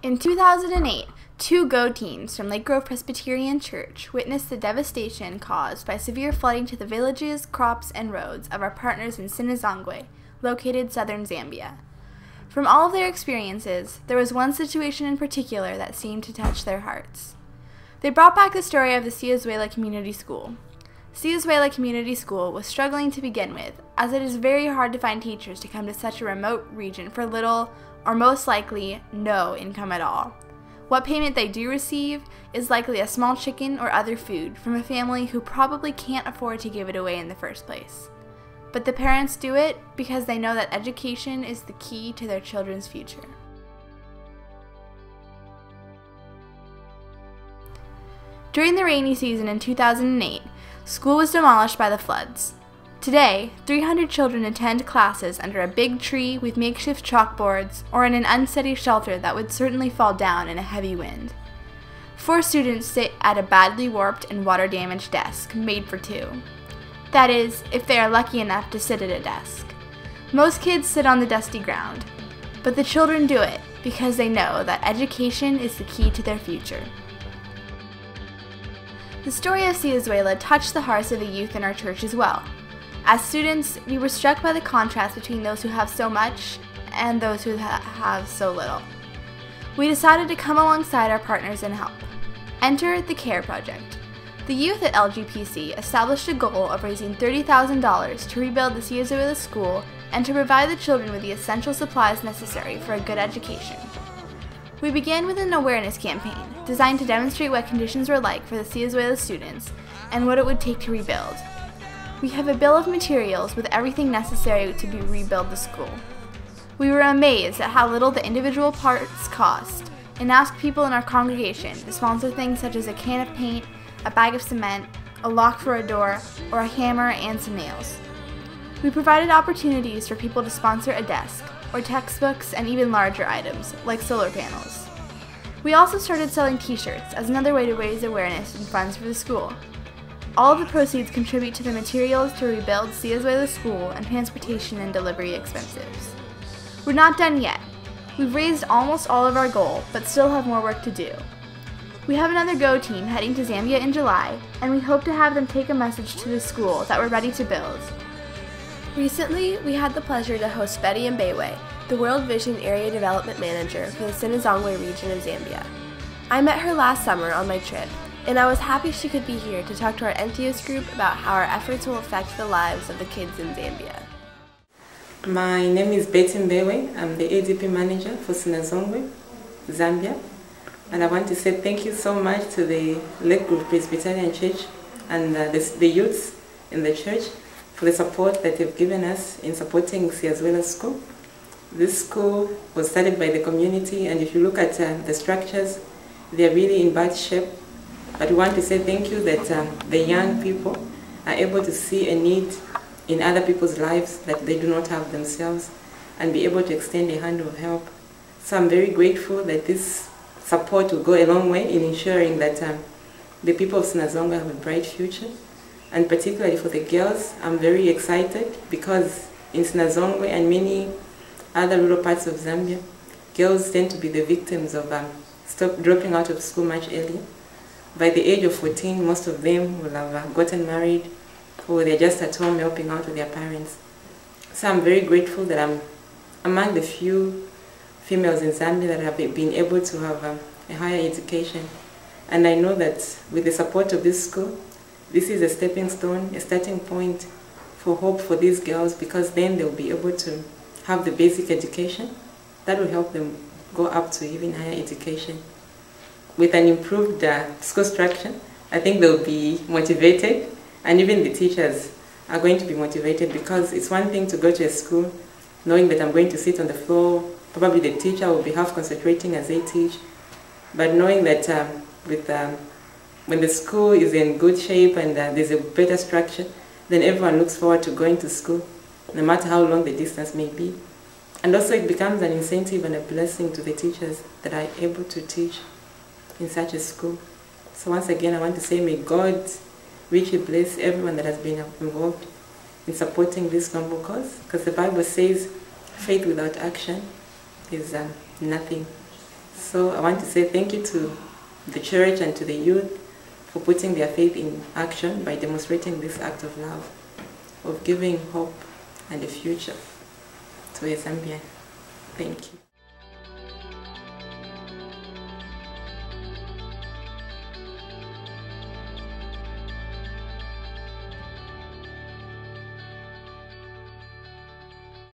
In 2008, two Go teams from Lake Grove Presbyterian Church witnessed the devastation caused by severe flooding to the villages, crops, and roads of our partners in Siazwela, located southern Zambia. From all of their experiences, there was one situation in particular that seemed to touch their hearts. They brought back the story of the Siazwela Community School. Siazwela Community School was struggling to begin with, as it is very hard to find teachers to come to such a remote region for little, or most likely, no income at all. What payment they do receive is likely a small chicken or other food from a family who probably can't afford to give it away in the first place. But the parents do it because they know that education is the key to their children's future. During the rainy season in 2008, school was demolished by the floods. Today, 300 children attend classes under a big tree with makeshift chalkboards or in an unsteady shelter that would certainly fall down in a heavy wind. 4 students sit at a badly warped and water-damaged desk made for 2. That is, if they are lucky enough to sit at a desk. Most kids sit on the dusty ground, but the children do it because they know that education is the key to their future. The story of Siazwela touched the hearts of the youth in our church as well. As students, we were struck by the contrast between those who have so much and those who have so little. We decided to come alongside our partners and help. Enter the CARE project. The youth at LGPC established a goal of raising $30,000 to rebuild the Siazwela school and to provide the children with the essential supplies necessary for a good education. We began with an awareness campaign designed to demonstrate what conditions were like for the Siazwela students and what it would take to rebuild. We have a bill of materials with everything necessary to rebuild the school. We were amazed at how little the individual parts cost and asked people in our congregation to sponsor things such as a can of paint, a bag of cement, a lock for a door, or a hammer and some nails. We provided opportunities for people to sponsor a desk, or textbooks, and even larger items, like solar panels. We also started selling t-shirts as another way to raise awareness and funds for the school. All of the proceeds contribute to the materials to rebuild Siazwela School and transportation and delivery expenses. We're not done yet. We've raised almost all of our goal, but still have more work to do. We have another Go team heading to Zambia in July, and we hope to have them take a message to the school that we're ready to build. Recently, we had the pleasure to host Betty Mbewe, the World Vision Area Development Manager for the Siazwela region of Zambia. I met her last summer on my trip, and I was happy she could be here to talk to our NTOS group about how our efforts will affect the lives of the kids in Zambia. My name is Betty Mbewe. I'm the ADP manager for Siazwela, Zambia. And I want to say thank you so much to the Lake Grove Presbyterian Church and the youths in the church for the support that they've given us in supporting Siazwela School. This school was started by the community, and if you look at the structures, they're really in bad shape. But we want to say thank you that the young people are able to see a need in other people's lives that they do not have themselves and be able to extend a hand of help. So I'm very grateful that this support will go a long way in ensuring that the people of Siazwela have a bright future. And particularly for the girls, I'm very excited because in Siazwela and many other rural parts of Zambia, girls tend to be the victims of dropping out of school much earlier. By the age of 14, most of them will have gotten married or they're just at home helping out with their parents. So I'm very grateful that I'm among the few females in Zambia that have been able to have a higher education. And I know that with the support of this school, this is a stepping stone, a starting point for hope for these girls, because then they'll be able to have the basic education that will help them go up to even higher education. With an improved school structure, I think they'll be motivated, and even the teachers are going to be motivated, because it's one thing to go to a school knowing that I'm going to sit on the floor, probably the teacher will be half concentrating as they teach, but knowing that when the school is in good shape and there's a better structure, then everyone looks forward to going to school, no matter how long the distance may be. And also it becomes an incentive and a blessing to the teachers that are able to teach in such a school. So once again, I want to say may God richly bless everyone that has been involved in supporting this noble cause, because the Bible says faith without action is nothing. So I want to say thank you to the church and to the youth for putting their faith in action by demonstrating this act of love, of giving hope and a future to a Zambian. Thank you.